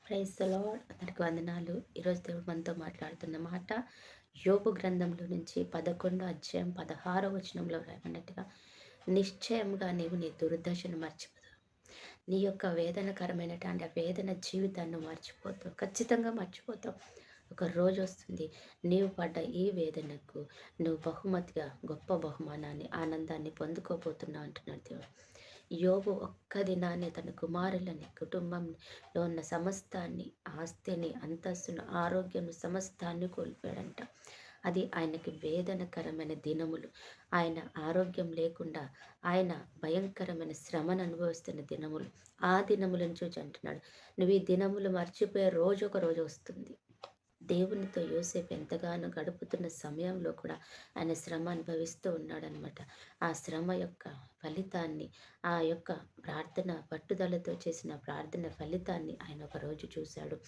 Praise the lord. అందరికి వందనాలు. ఈరోజు దేవుడు మనతో మాట్లాడుతున్న మాట యోబు గ్రంథంలో నుంచి 11 అధ్యాయం 16 వచనంలో రాయబడినట్టుగా, నిశ్చయంగా నీవు నీ దుర్దశను మర్చిపోతావు. నీ యొక్క వేదనకరమైనటువంటి ఆ వేదన జీవితాన్ని మర్చిపోతావు. ఖచ్చితంగా మర్చిపోతావు. ఒక రోజు వస్తుంది, నీవు పడ్డ ఈ వేదనకు నువ్వు బహుమతిగా గొప్ప బహుమానాన్ని, ఆనందాన్ని పొందుకోబోతున్నావు అంటున్నాడు దేవుడు. యోబు ఒక్క దినాన్ని తన కుమారులని, కుటుంబంలో ఉన్న సమస్తాన్ని, ఆస్తిని, అంతస్తును, ఆరోగ్యం సమస్తాన్ని కోల్పోయాడంట. అది ఆయనకి వేదనకరమైన దినములు. ఆయన ఆరోగ్యం లేకుండా ఆయన భయంకరమైన శ్రమను అనుభవిస్తున్న దినములు. ఆ దినములను చూచి అంటున్నాడు, నువ్వు ఈ దినములు మర్చిపోయే రోజు ఒక రోజు వస్తుంది. దేవునితో యోసేపు ఎంతగానో గడుపుతున్న సమయంలో కూడా ఆయన శ్రమ అనుభవిస్తూ ఉన్నాడనమాట. ఆ శ్రమ యొక్క ఫలితాన్ని, ఆ యొక్క ప్రార్థన పట్టుదలతో చేసిన ప్రార్థన ఫలితాన్ని ఆయన ఒకరోజు చూశాడు.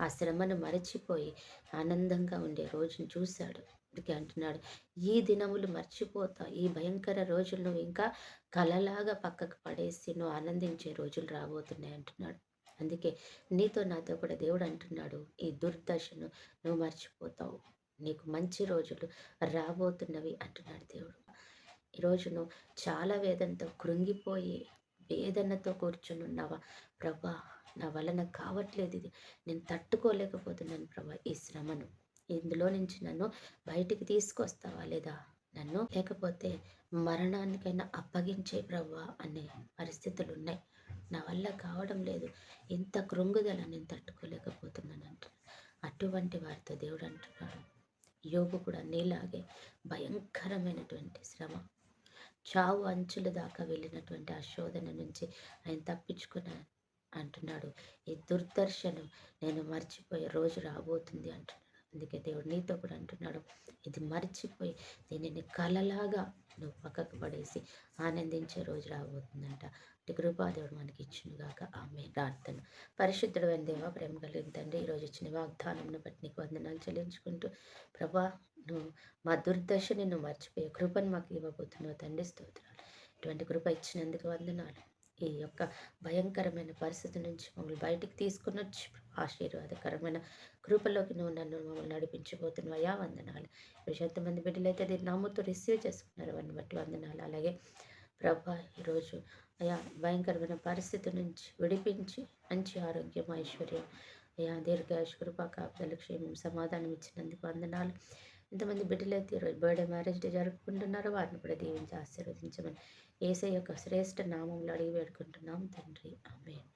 ఆ శ్రమను మరచిపోయి ఆనందంగా ఉండే రోజును చూశాడు. అందుకే అంటున్నాడు, ఈ దినములు మర్చిపోతా, ఈ భయంకర రోజులు నువ్వు ఇంకా కలలాగా పక్కకు పడేసి నువ్వు ఆనందించే రోజులు రాబోతున్నాయి అంటున్నాడు. అందుకే నీతో నాతో కూడా దేవుడు అంటున్నాడు, ఈ దుర్దశను నువ్వు మర్చిపోతావు. నీకు మంచి రోజులు రాబోతున్నవి అంటున్నాడు దేవుడు. ఈరోజు నువ్వు చాలా వేదనతో కృంగిపోయి, వేదనతో కూర్చొని ఉన్నావా? ప్రభా, నా వలన కావట్లేదు ఇది. నేను తట్టుకోలేకపోతున్నాను ప్రభా ఈ శ్రమను. ఇందులో నుంచి నన్ను బయటికి తీసుకొస్తావా లేదా? నన్ను లేకపోతే మరణానికైనా అప్పగించే ప్రభా అనే పరిస్థితులు ఉన్నాయి. నా వల్ల కావడం లేదు. ఇంత కృంగుదల నేను తట్టుకోలేకపోతున్నాను అంటున్నాడు. అటువంటి వారితో దేవుడు అంటున్నాడు, యోబు కూడా నీలాగే భయంకరమైనటువంటి శ్రమ, చావు అంచుల దాకా వెళ్ళినటువంటి ఆ శోధన నుంచి ఆయన తప్పించుకున్నాను అంటున్నాడు. ఈ దుర్దర్శను నేను మర్చిపోయే రోజు రాబోతుంది అంటున్నాడు. అందుకే దేవుడు నీతో కూడా అంటున్నాడు, ఇది మర్చిపోయి దీనిని కలలాగా నువ్వు పక్కకు పడేసి ఆనందించే రోజు రాబోతుందంట. అటు కృపాదేవుడు మనకి ఇచ్చునుగాక. ఆమె ప్రార్థన. పరిశుద్ధుడు అయిన దేవ, ప్రేమ కలిగిన తండ్రి, ఈరోజు ఇచ్చిన వాగ్దానంను బట్టి నీకు వందనాలు చెల్లించుకుంటూ, ప్రభా, నువ్వు మా దుర్దశని నువ్వు మర్చిపోయే కృపను మాకు ఇవ్వబోతున్నావు తండ్రి. స్తోత్రాలు. ఇటువంటి కృప ఇచ్చినందుకు వందనాలు. ఈ యొక్క భయంకరమైన పరిస్థితి నుంచి మమ్మల్ని బయటికి తీసుకుని వచ్చి ఆశీర్వాదకరమైన కృపలోకి నువ్వు నన్ను మమ్మల్ని నడిపించబోతున్నావా? వందనాలు. ఈరోజు ఎంతమంది బిడ్డలైతే దీన్ని నమ్ముతూ రిసీవ్ చేసుకున్నారు వారిని బట్టి వందనాలు. అలాగే ప్రభా, ఈరోజు అయా భయంకరమైన పరిస్థితి నుంచి విడిపించి మంచి ఆరోగ్యం, ఐశ్వర్యం, అయా దీర్ఘాయుష్, కృపా, కాపుదల, క్షేమం, సమాధానం ఇచ్చినందుకు వందనాలు. ఎంతమంది బిడ్డలైతే ఈరోజు బర్త్డే, మ్యారేజ్ డే జరుపుకుంటున్నారో వారిని కూడా దీవించి ఆశీర్వదించమని యేసయ్య యొక్క శ్రేష్ఠ నామంలో అడిగి వేడుకుంటున్నాం తండ్రి. ఆమేన్.